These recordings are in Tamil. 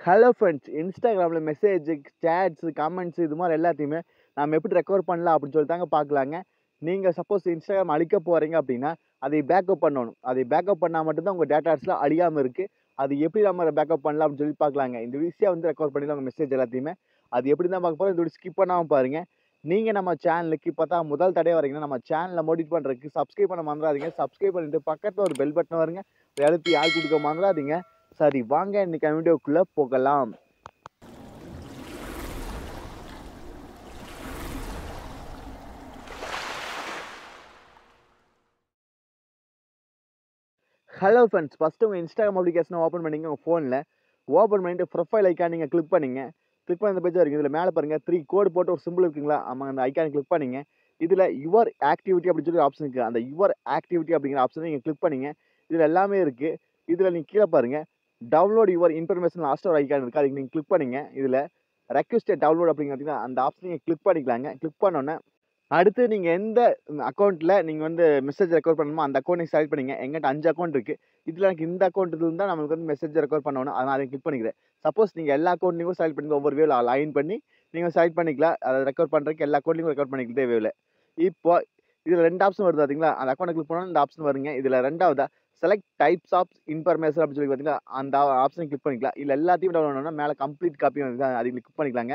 ஹலோ ஃப்ரெண்ட்ஸ், இன்ஸ்டாகிராமில் மெசேஜ், சேட்ஸ், கமெண்ட்ஸ் இது மாதிரி எல்லாத்தையுமே நம்ம எப்படி ரெக்கவர் பண்ணலாம் அப்படின்னு சொல்லி தாங்க பார்க்கலாங்க. நீங்கள் சப்போஸ் இன்ஸ்டாகிராம் அழிக்க போகிறீங்க அப்படின்னா அதை பேக்கப் பண்ணணும். அதை பேக்கப் பண்ணால் மட்டும்தான் உங்கள் டேட்டாஸ்லாம் அழியாமல் இருக்குது. அது எப்படி நம்ம பேக்கப் பண்ணலாம் அப்படின்னு சொல்லி பார்க்கலாங்க. இந்த ஈஸியாக வந்து ரெக்கவர் பண்ணிடலாம் உங்கள் மெசேஜ் எல்லாத்தையுமே. அது எப்படி தான் பார்க்க போகிறோம், இதோட ஸ்கிப் பண்ணாமல் பாருங்கள். நீங்கள் நம்ம சேனலுக்கு இப்போ தான் முதல் தடவை வரீங்கன்னா நம்ம சேனலை மோடிட் பண்ணுறதுக்கு சப்ஸ்கிரைப் பண்ண மறந்துடாதீங்க. சப்ஸ்கிரைப் பண்ணிட்டு பக்கத்தில் ஒரு பெல் பட்டன் வருங்க, அதை அழுத்தி ஆள் கொடுக்க மறந்துடாதீங்க. சரி, வாங்க இன்னைக்கு வீடியோக்குள்ளே போகலாம். ஹலோ ஃப்ரெண்ட்ஸ், ஃபஸ்ட்டு உங்கள் இன்ஸ்டாகிராம் அப்ளிகேஷனை ஓப்பன் பண்ணிங்க. உங்கள் ஃபோனில் ஓப்பன் பண்ணிட்டு ப்ரொஃபைல் ஐக்கான் நீங்கள் கிளிக் பண்ணிங்க. கிளிக் பண்ண பேஜ் வரைக்கும் இதில் மேலே பாருங்கள் 3 கோடு போட்டு ஒரு சிம்பிள் இருக்குங்களா, ஆமாம், அந்த ஐக்கானை கிளிக் பண்ணிங்க. இதில் யுவர் ஆக்டிவிட்டி அப்படின்னு சொல்லி ஆப்ஷன் இருக்குது. அந்த யுவர் ஆக்டிவிட்டி அப்படிங்கிற ஆப்ஷனை நீங்கள் கிளிக் பண்ணிங்க. இதில் எல்லாமே இருக்குது. இதில் நீங்கள் கீழே பாருங்கள் டவுன்லோட் யுவர் இன்ஃபர்மேஷன் லாஸ்ட் ஒரு ஐக்கான் இருக்குது, அதுக்கு நீங்கள் கிளிக் பண்ணிங்க. இதில் ரெக்வெஸ்ட் டவுன்லோட் அப்படிங்கிறதுக்கு அந்த ஆப்ஷன் நீங்கள் கிளிக் பண்ணிக்கலாங்க. கிளிக் பண்ணோன்னே அடுத்து நீங்கள் எந்த அக்கௌண்ட்டில் நீங்கள் வந்து மெசேஜ் ரெக்கவர் பண்ணணுமோ அந்த அக்கௌண்ட் நீங்கள் செலக்ட் பண்ணிங்க. எங்கிட்ட 5 அக்கௌண்ட் இருக்குது. இதில் எனக்கு இந்த அக்கௌண்ட்டில் இருந்தால் நம்மளுக்கு வந்து மெசேஜ் ரெக்கவர் பண்ணணும். அதனால் அதை கிளிக் பண்ணிக்கிறேன். சப்போஸ் நீங்கள் எல்லா அக்கௌண்ட்லையும் செலக்ட் பண்ணி ஒவ்வொரு வேவில் லைன் பண்ணி நீங்கள் செலக்ட் பண்ணிக்கலாம். அதை ரெக்கவர் பண்ணுறதுக்கு எல்லா அக்கௌண்ட்லையும் ரெக்கவர் பண்ணிக்க தேவையில்லை. இப்போ இதில் 2 ஆப்ஷன் வருது பார்த்தீங்களா, அந்த அக்கௌண்ட்டை கிளிக் பண்ணால் இந்த ஆப்ஷன் வருங்க. இதில் ரெண்டாவதா செலக்ட் டைப்ஸ் ஆஃப் இன்ஃபர்மேஷன் அப்படின்னு சொல்லி பார்த்தீங்கன்னா அந்த ஆப்ஷனை கிளிக் பண்ணிக்கலாம். இல்லை எல்லாத்தையும் டவுன்லோட் பண்ணணும்னா மேலே கம்ப்ளீட் காப்பி வந்து அதை கிளிக் பண்ணிக்கலாங்க.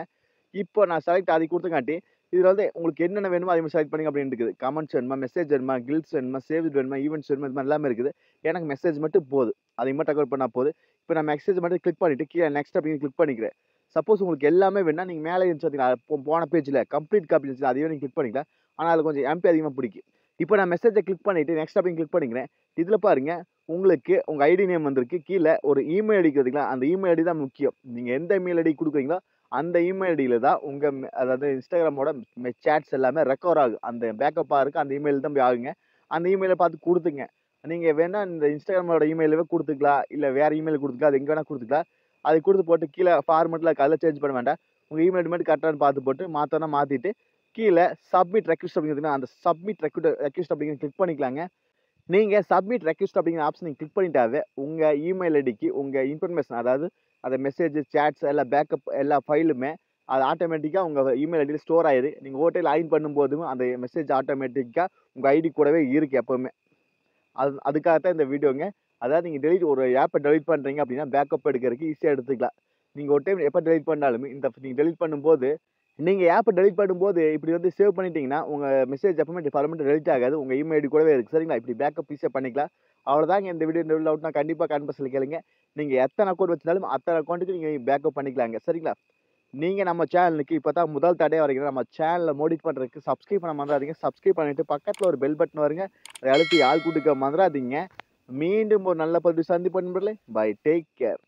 இப்போ நான் செலக்ட் அதை கொடுத்துக்காட்டி இதில் வந்து உங்களுக்கு என்னென்ன வேணுமோ அதே மாதிரி செலக்ட் பண்ணிங்க அப்படின்னு இருக்குது. கமெண்ட்ஸ் வேணுமா, மெசேஜ் வேணுமா, கில்ஸ் வேணுமா, சேவ்டு வேணுமா, ஈவெண்ட்ஸ் வேணுமா, இது மாதிரி எல்லாமே இருக்குது. எனக்கு மெசேஜ் மட்டும் போதும், அதை மட்டும் ரெக்கவர் பண்ணால் போதும். இப்போ நான் மெசேஜ் மட்டும் கிளிக் பண்ணிவிட்டு கீழே நெக்ஸ்ட் அப்படின்னு கிளிக் பண்ணிக்கிறேன். சப்போஸ் உங்களுக்கு எல்லாமே வேணும்னா நீங்கள் மேலே இருந்துச்சு பார்த்தீங்கன்னா போன பேஜில் கம்ப்ளீட் காப்பி இருந்துச்சு, அதையும் நீங்கள் கிளிக் பண்ணிக்கலாம். ஆனால் அது கொஞ்சம் எம்பி அதிகமாக பிடிக்கும். இப்போ நான் மெசேஜை கிளிக் பண்ணிவிட்டு நெக்ஸ்ட் அப்படின்னு கிளிக் பண்ணிக்கிறேன். இதில் பாருங்கள் உங்களுக்கு உங்கள் ஐடி நேம் வந்திருக்கு. கீழே ஒரு இமெயில் ஐடி இருக்குதுங்களா, அந்த இமெயில் ஐடி தான் முக்கியம். நீங்கள் எந்த இமெயில் ஐடி கொடுக்குறீங்களோ அந்த இமெயில் ஐடியில் தான் உங்கள் அதாவது இன்ஸ்டாகிராமோட சேட்ஸ் எல்லாமே ரெக்கவர் ஆகும். அந்த பேக்கப்பாக இருக்குது அந்த இமெயில் தான் போய் ஆகுங்க. அந்த இமெயிலை பார்த்து கொடுத்துங்க. நீங்கள் வேணால் இந்த இன்ஸ்டாகிராமோட இமெயிலவே கொடுத்துக்கலாம், இல்லை வேறு இமெயில் கொடுத்துக்கலாம், அது எங்கே வேணால் கொடுத்துக்கலாம். அதை கொடுத்து போட்டு கீழே ஃபார்மெட்டில் அதில் சேஞ்ச் பண்ண வேண்டாம். உங்கள் இமெயில் மட்டும் கரெக்டானு பார்த்து போட்டு மாற்றோன்னா மாற்றிட்டு கீழே சப்மிட் ரெக்வெஸ்ட் அப்படிங்கிறதுனா அந்த சப்மிட் ரெக்வெஸ்ட் அப்படிங்கிற கிளிக் பண்ணிக்கலாங்க. நீங்கள் சப்மிட் ரெக்வெஸ்ட் அப்படிங்கிற ஆப்ஷன் நீங்கள் கிளிக் பண்ணிட்டாவே உங்கள் இமெயில் ஐடிக்கு உங்கள் இன்ஃபர்மேஷன், அதாவது அந்த மெசேஜ், சேட்ஸ் எல்லாம் பேக்கப் எல்லா ஃபைலுமே அது ஆட்டோமேட்டிக்காக உங்கள் இமெயில் ஐடியில் ஸ்டோர் ஆயிடுது. நீங்கள் ஓடிபி லாகின் பண்ணும்போதும் அந்த மெசேஜ் ஆட்டோமேட்டிக்காக உங்கள் ஐடி கூடவே இருக்குது எப்போவுமே. அதுக்காகத்தான் இந்த வீடியோங்க. அதாவது நீங்கள் ஒரு ஆப்பை டெலிட் பண்ணுறீங்க அப்படின்னா பேக்கப் எடுக்கிறதுக்கு ஈஸியாக எடுத்துக்கலாம். நீங்கள் ஒரு டைம் எப்போ டெலிட் பண்ணாலுமே நீங்கள் டெலிட் பண்ணும்போது நீங்கள் ஆப்பை டெலிட் பண்ணும்போது இப்படி வந்து சேவ் பண்ணிட்டீங்கன்னா உங்கள் மெசேஜ் எப்பவுமே பர்மனெண்ட் டெலிட் ஆகாது, உங்கள் இமெயில் ஐடி கூடவே இருக்குது. சரிங்களா, இப்படி பேக்கப் ஈஸியாக பண்ணிக்கலாம். அவ்வளோதாங்க இந்த வீடியோ. டெவலப் அவுட்னா கண்டிப்பாக கன்ஃபர்ஸில் கேளுங்க. நீங்கள் எத்தனை அக்கௌண்ட் வச்சிருந்தாலும் அத்தனை அக்கௌண்ட்டுக்கு நீங்கள் பேக்கப் பண்ணிக்கலாங்க. சரிங்களா, நீங்கள் நம்ம சேனலுக்கு இப்போ தான் முதல் தடவை வரீங்கன்னா நம்ம சேனலை மோடிட் பண்ணுறதுக்கு சப்ஸ்கிரைப் பண்ண மறந்துடாதீங்க. சப்ஸ்கிரைப் பண்ணிவிட்டு பக்கத்தில் ஒரு பெல் பட்டன் வருங்க, அதை அழுத்தி ஆள் கொடுக்க மறந்துடாதீங்க. மீண்டும் ஒரு நல்ல பதிவு சந்திப்போம் நண்பர்களே. Bye, take care.